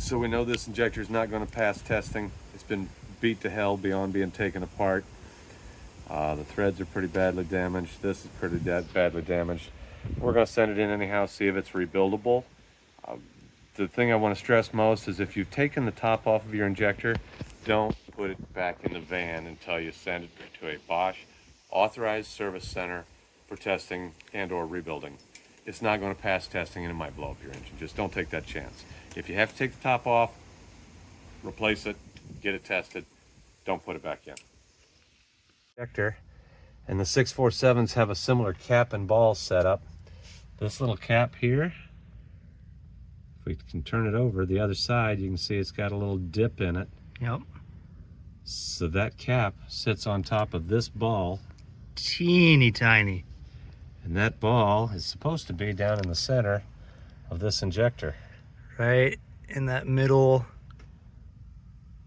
So we know this injector is not going to pass testing. It's been beat to hell beyond being taken apart. The threads are pretty badly damaged. This is pretty badly damaged. We're going to send it in anyhow, see if it's rebuildable. The thing I want to stress most is if you've taken the top off of your injector, don't put it back in the van until you send it to a Bosch authorized service center for testing and or rebuilding. It's not going to pass testing and it might blow up your engine. Just don't take that chance. If you have to take the top off, replace it, get it tested, don't put it back in. Injector, and the 647s have a similar cap and ball setup. This little cap here, if we can turn it over the other side, you can see it's got a little dip in it. Yep. So that cap sits on top of this ball. Teeny tiny. And that ball is supposed to be down in the center of this injector. Right in that middle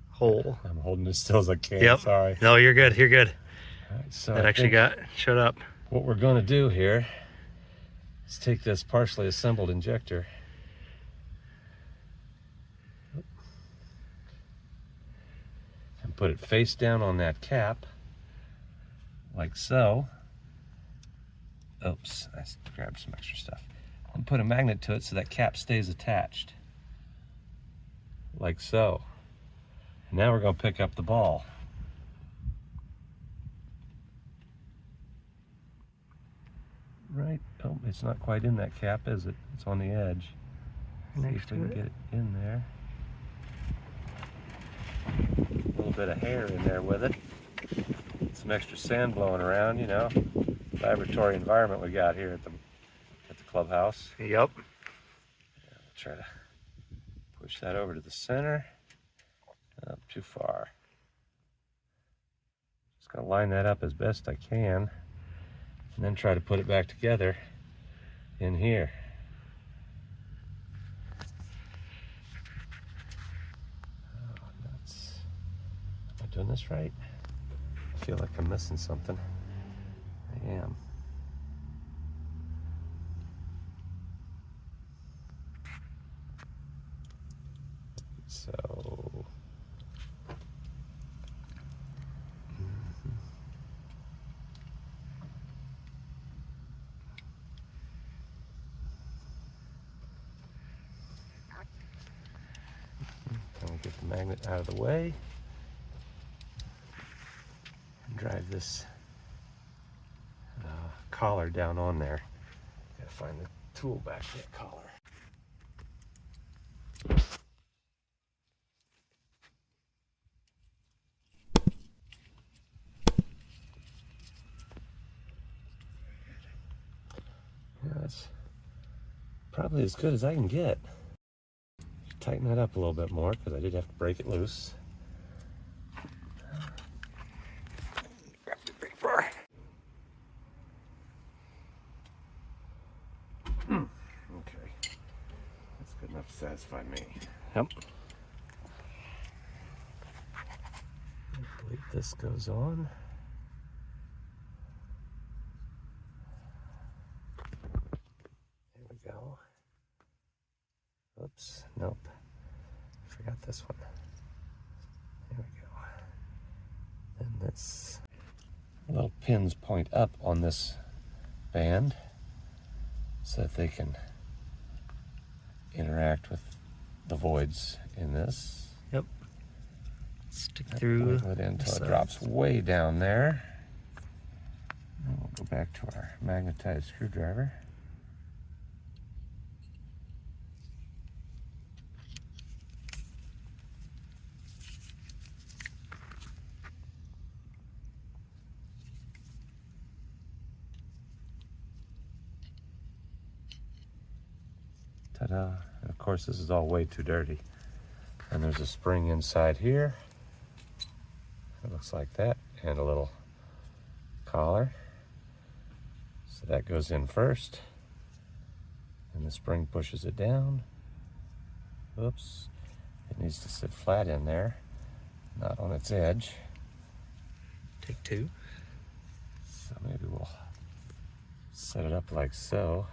hole. I'm holding it still as I can, Yep. Sorry. No, you're good, you're good. All right, so That actually showed up. What we're going to do here is take this partially assembled injector and put it face down on that cap, like so. Oops, I grabbed some extra stuff. And put a magnet to it so that cap stays attached, like so. Now we're going to pick up the ball. Right, oh, it's not quite in that cap, is it? It's on the edge. See if we can get it in there. A little bit of hair in there with it. Some extra sand blowing around, you know. Laboratory environment we got here at the clubhouse. Yep. Yeah, we'll try to push that over to the center. Up too far. Just gonna line that up as best I can, and then try to put it back together in here. Oh, nuts. Am I doing this right? I feel like I'm missing something. I am. So I'll get the magnet out of the way and drive this collar down on there. Gotta find the tool back for that collar. Yeah, that's probably as good as I can get. Tighten that up a little bit more because I did have to break it loose. Grab the paper. Okay, that's good enough to satisfy me. Yep. I believe this goes on. There we go. Oops, nope. Forgot this one. There we go. And this little pins point up on this band so that they can interact with the voids in this. Yep. Stick through it until it drops way down there. And we'll go back to our magnetized screwdriver. Ta-da. And of course this is all way too dirty. And there's a spring inside here. It looks like that. And a little collar. So that goes in first. And the spring pushes it down. Oops. It needs to sit flat in there, not on its edge. Take two. So maybe we'll set it up like so.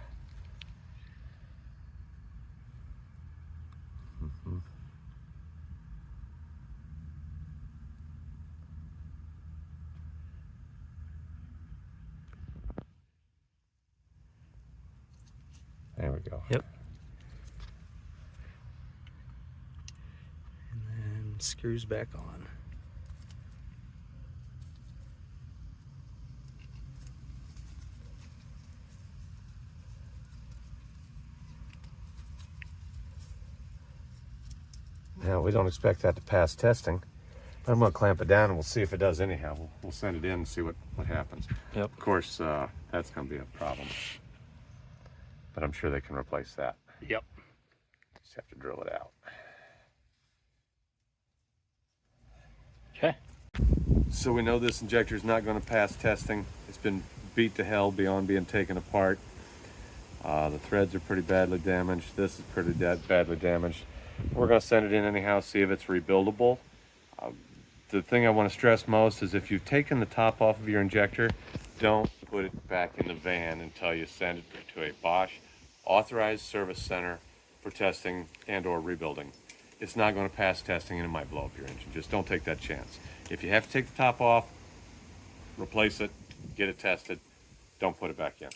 There we go. Yep. And then screws back on. Now, we don't expect that to pass testing, but I'm going to clamp it down and we'll see if it does anyhow. We'll send it in and see what happens. Yep. Of course, that's going to be a problem, but I'm sure they can replace that. Yep. Just have to drill it out. Okay. So we know this injector is not going to pass testing. It's been beat to hell beyond being taken apart. The threads are pretty badly damaged. This is pretty badly damaged. We're going to send it in anyhow, see if it's rebuildable. The thing I want to stress most is if you've taken the top off of your injector, don't put it back in the van until you send it to a Bosch authorized service center for testing and or rebuilding. It's not going to pass testing and it might blow up your engine. Just don't take that chance. If you have to take the top off, replace it, get it tested, don't put it back in.